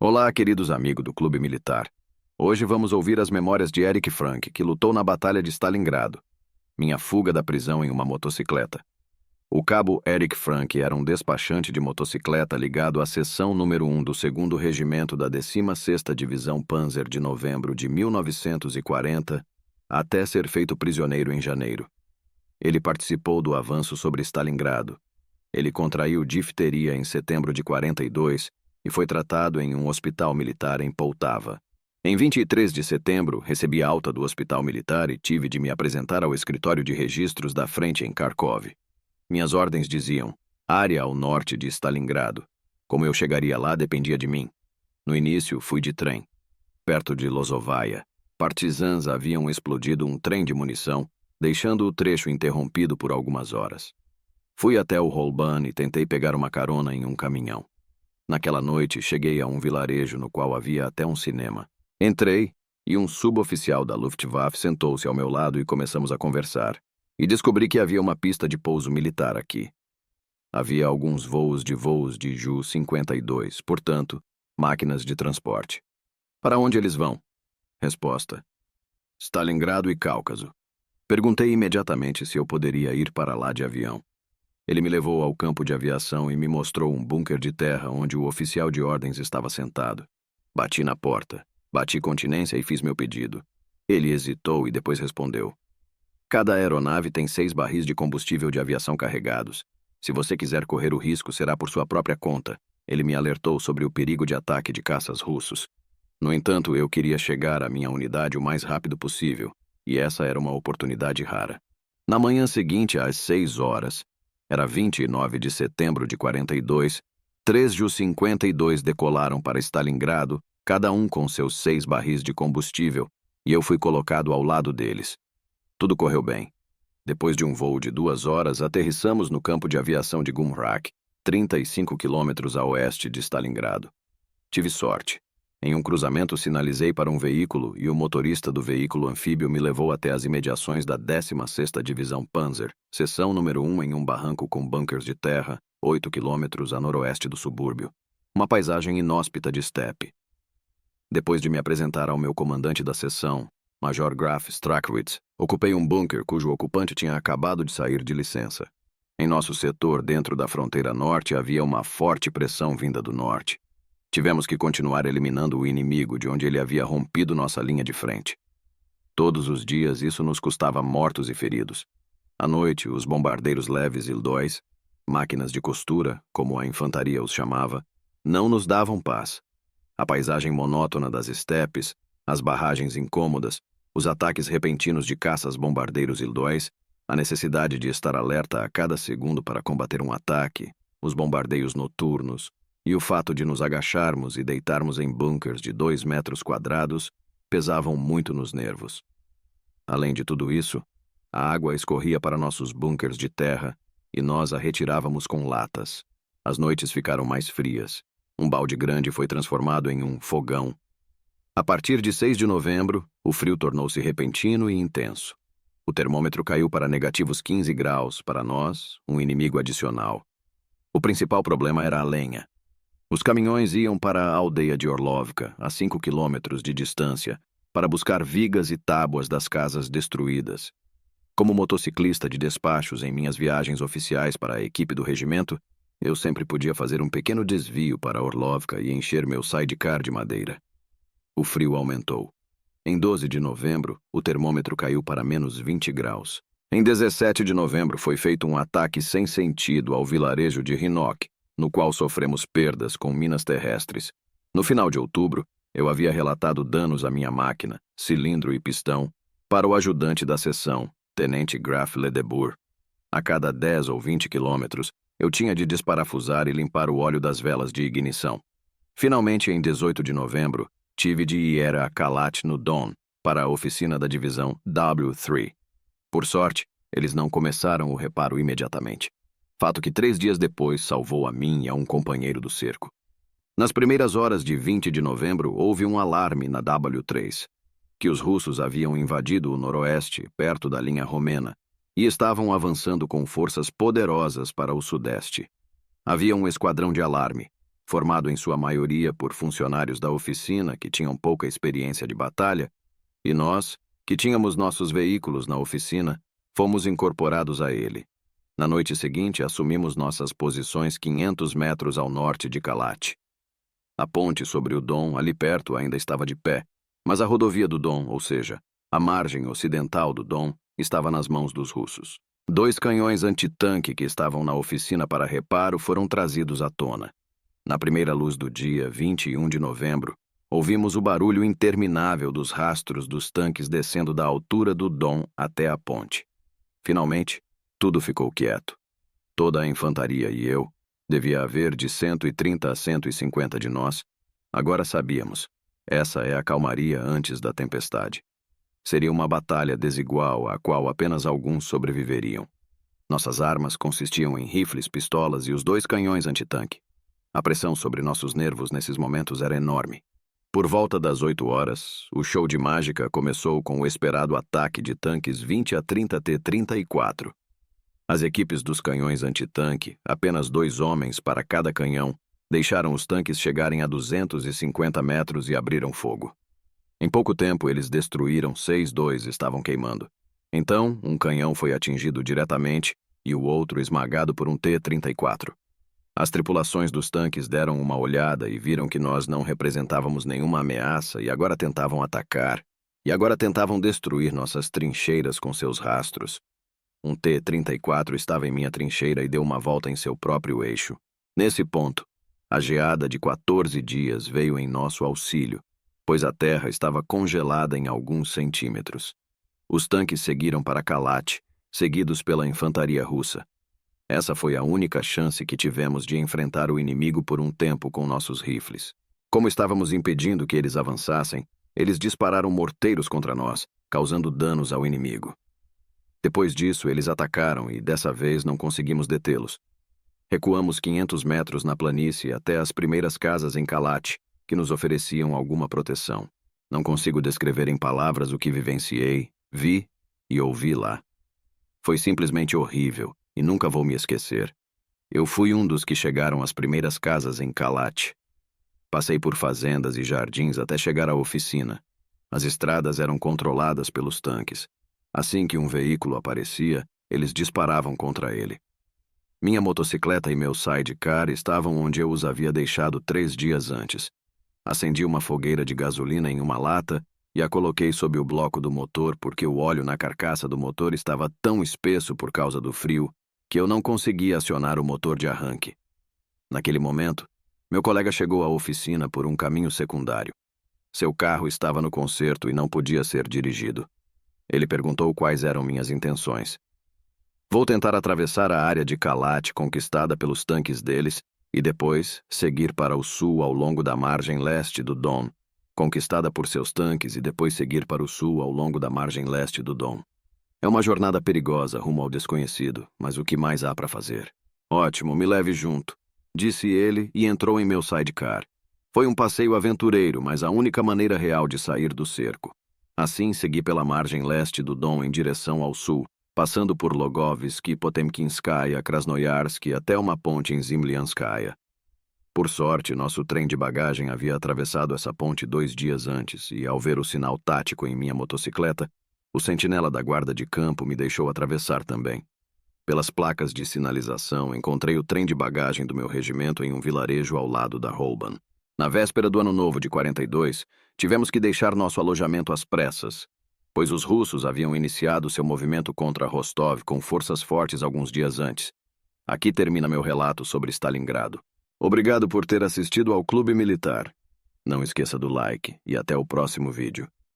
Olá, queridos amigos do Clube Militar. Hoje vamos ouvir as memórias de Eric Frank, que lutou na Batalha de Stalingrado. Minha fuga da prisão em uma motocicleta. O cabo Eric Frank era um despachante de motocicleta ligado à seção número 1 do 2º Regimento da 16ª Divisão Panzer de novembro de 1940, até ser feito prisioneiro em janeiro. Ele participou do avanço sobre Stalingrado. Ele contraiu difteria em setembro de 42 e foi tratado em um hospital militar em Poltava. Em 23 de setembro, recebi alta do hospital militar e tive de me apresentar ao escritório de registros da frente em Kharkov. Minhas ordens diziam, área ao norte de Stalingrado. Como eu chegaria lá dependia de mim. No início, fui de trem. Perto de Lozovaia, partisãs haviam explodido um trem de munição, deixando o trecho interrompido por algumas horas. Fui até o Holban e tentei pegar uma carona em um caminhão. Naquela noite, cheguei a um vilarejo no qual havia até um cinema. Entrei e um suboficial da Luftwaffe sentou-se ao meu lado e começamos a conversar. E descobri que havia uma pista de pouso militar aqui. Havia alguns voos de Ju-52, portanto, máquinas de transporte. Para onde eles vão? Resposta: Stalingrado e Cáucaso. Perguntei imediatamente se eu poderia ir para lá de avião. Ele me levou ao campo de aviação e me mostrou um bunker de terra onde o oficial de ordens estava sentado. Bati na porta, bati continência e fiz meu pedido. Ele hesitou e depois respondeu: Cada aeronave tem 6 barris de combustível de aviação carregados. Se você quiser correr o risco, será por sua própria conta. Ele me alertou sobre o perigo de ataque de caças russos. No entanto, eu queria chegar à minha unidade o mais rápido possível, e essa era uma oportunidade rara. Na manhã seguinte, às 6 horas, era 29 de setembro de 42, 3 Ju-52 decolaram para Stalingrado, cada um com seus 6 barris de combustível, e eu fui colocado ao lado deles. Tudo correu bem. Depois de um voo de 2 horas, aterrissamos no campo de aviação de Gumrak, 35 quilômetros a oeste de Stalingrado. Tive sorte. Em um cruzamento sinalizei para um veículo e o motorista do veículo anfíbio me levou até as imediações da 16ª Divisão Panzer, seção número 1 em um barranco com bunkers de terra, 8 quilômetros a noroeste do subúrbio. Uma paisagem inóspita de estepe. Depois de me apresentar ao meu comandante da seção, Major Graf Strachwitz, ocupei um bunker cujo ocupante tinha acabado de sair de licença. Em nosso setor, dentro da fronteira norte, havia uma forte pressão vinda do norte. Tivemos que continuar eliminando o inimigo de onde ele havia rompido nossa linha de frente. Todos os dias isso nos custava mortos e feridos. À noite, os bombardeiros leves Ildóis, máquinas de costura, como a infantaria os chamava, não nos davam paz. A paisagem monótona das estepes, as barragens incômodas, os ataques repentinos de caças bombardeiros Ildóis, a necessidade de estar alerta a cada segundo para combater um ataque, os bombardeios noturnos, e o fato de nos agacharmos e deitarmos em bunkers de 2 metros quadrados pesavam muito nos nervos. Além de tudo isso, a água escorria para nossos bunkers de terra e nós a retirávamos com latas. As noites ficaram mais frias. Um balde grande foi transformado em um fogão. A partir de 6 de novembro, o frio tornou-se repentino e intenso. O termômetro caiu para negativos 15 graus, para nós, um inimigo adicional. O principal problema era a lenha. Os caminhões iam para a aldeia de Orlovka, a 5 quilômetros de distância, para buscar vigas e tábuas das casas destruídas. Como motociclista de despachos em minhas viagens oficiais para a equipe do regimento, eu sempre podia fazer um pequeno desvio para Orlovka e encher meu sidecar de madeira. O frio aumentou. Em 12 de novembro, o termômetro caiu para menos 20 graus. Em 17 de novembro, foi feito um ataque sem sentido ao vilarejo de Rinok, no qual sofremos perdas com minas terrestres. No final de outubro, eu havia relatado danos à minha máquina, cilindro e pistão, para o ajudante da seção, Tenente Graf Ledebour. A cada 10 ou 20 quilômetros, eu tinha de desparafusar e limpar o óleo das velas de ignição. Finalmente, em 18 de novembro, tive de ir a Kalat no Don, para a oficina da divisão W3. Por sorte, eles não começaram o reparo imediatamente. Fato que 3 dias depois salvou a mim e a um companheiro do cerco. Nas primeiras horas de 20 de novembro, houve um alarme na W3, que os russos haviam invadido o noroeste, perto da linha romena, e estavam avançando com forças poderosas para o sudeste. Havia um esquadrão de alarme. formado em sua maioria por funcionários da oficina que tinham pouca experiência de batalha, e nós, que tínhamos nossos veículos na oficina, fomos incorporados a ele. Na noite seguinte, assumimos nossas posições 500 metros ao norte de Kalat. A ponte sobre o Don, ali perto, ainda estava de pé, mas a rodovia do Don, ou seja, a margem ocidental do Don, estava nas mãos dos russos. 2 canhões antitanque que estavam na oficina para reparo foram trazidos à tona. Na primeira luz do dia, 21 de novembro, ouvimos o barulho interminável dos rastros dos tanques descendo da altura do Don até a ponte. Finalmente, tudo ficou quieto. Toda a infantaria e eu, devia haver de 130 a 150 de nós, agora sabíamos, essa é a calmaria antes da tempestade. Seria uma batalha desigual a qual apenas alguns sobreviveriam. Nossas armas consistiam em rifles, pistolas e os 2 canhões antitanque. A pressão sobre nossos nervos nesses momentos era enorme. Por volta das 8 horas, o show de mágica começou com o esperado ataque de tanques 20 a 30 T-34. As equipes dos canhões antitanque, apenas 2 homens para cada canhão, deixaram os tanques chegarem a 250 metros e abriram fogo. Em pouco tempo, eles destruíram 6-2 estavam queimando. Então, um canhão foi atingido diretamente e o outro esmagado por um T-34. As tripulações dos tanques deram uma olhada e viram que nós não representávamos nenhuma ameaça e agora tentavam atacar, e agora tentavam destruir nossas trincheiras com seus rastros. Um T-34 estava em minha trincheira e deu uma volta em seu próprio eixo. Nesse ponto, a geada de 14 dias veio em nosso auxílio, pois a terra estava congelada em alguns centímetros. Os tanques seguiram para Kalat, seguidos pela infantaria russa. Essa foi a única chance que tivemos de enfrentar o inimigo por um tempo com nossos rifles. Como estávamos impedindo que eles avançassem, eles dispararam morteiros contra nós, causando danos ao inimigo. Depois disso, eles atacaram e, dessa vez, não conseguimos detê-los. Recuamos 500 metros na planície até as primeiras casas em Kalat, que nos ofereciam alguma proteção. Não consigo descrever em palavras o que vivenciei, vi e ouvi lá. Foi simplesmente horrível e nunca vou me esquecer. Eu fui um dos que chegaram às primeiras casas em Kalat. Passei por fazendas e jardins até chegar à oficina. As estradas eram controladas pelos tanques. Assim que um veículo aparecia, eles disparavam contra ele. Minha motocicleta e meu sidecar estavam onde eu os havia deixado 3 dias antes. Acendi uma fogueira de gasolina em uma lata e a coloquei sob o bloco do motor porque o óleo na carcaça do motor estava tão espesso por causa do frio que eu não conseguia acionar o motor de arranque. Naquele momento, meu colega chegou à oficina por um caminho secundário. Seu carro estava no conserto e não podia ser dirigido. Ele perguntou quais eram minhas intenções. Vou tentar atravessar a área de Kalat conquistada pelos tanques deles e depois seguir para o sul ao longo da margem leste do Don, conquistada por seus tanques e depois seguir para o sul ao longo da margem leste do Don. É uma jornada perigosa rumo ao desconhecido, mas o que mais há para fazer? Ótimo, me leve junto, disse ele e entrou em meu sidecar. Foi um passeio aventureiro, mas a única maneira real de sair do cerco. Assim, segui pela margem leste do Don em direção ao sul, passando por Logovsk, Potemkinskaya, Krasnoyarsk até uma ponte em Zimlianskaya. Por sorte, nosso trem de bagagem havia atravessado essa ponte 2 dias antes e, ao ver o sinal tático em minha motocicleta, o sentinela da guarda de campo me deixou atravessar também. Pelas placas de sinalização, encontrei o trem de bagagem do meu regimento em um vilarejo ao lado da Holban. Na véspera do Ano Novo de 42, tivemos que deixar nosso alojamento às pressas, pois os russos haviam iniciado seu movimento contra Rostov com forças fortes alguns dias antes. Aqui termina meu relato sobre Stalingrado. Obrigado por ter assistido ao Clube Militar. Não esqueça do like e até o próximo vídeo.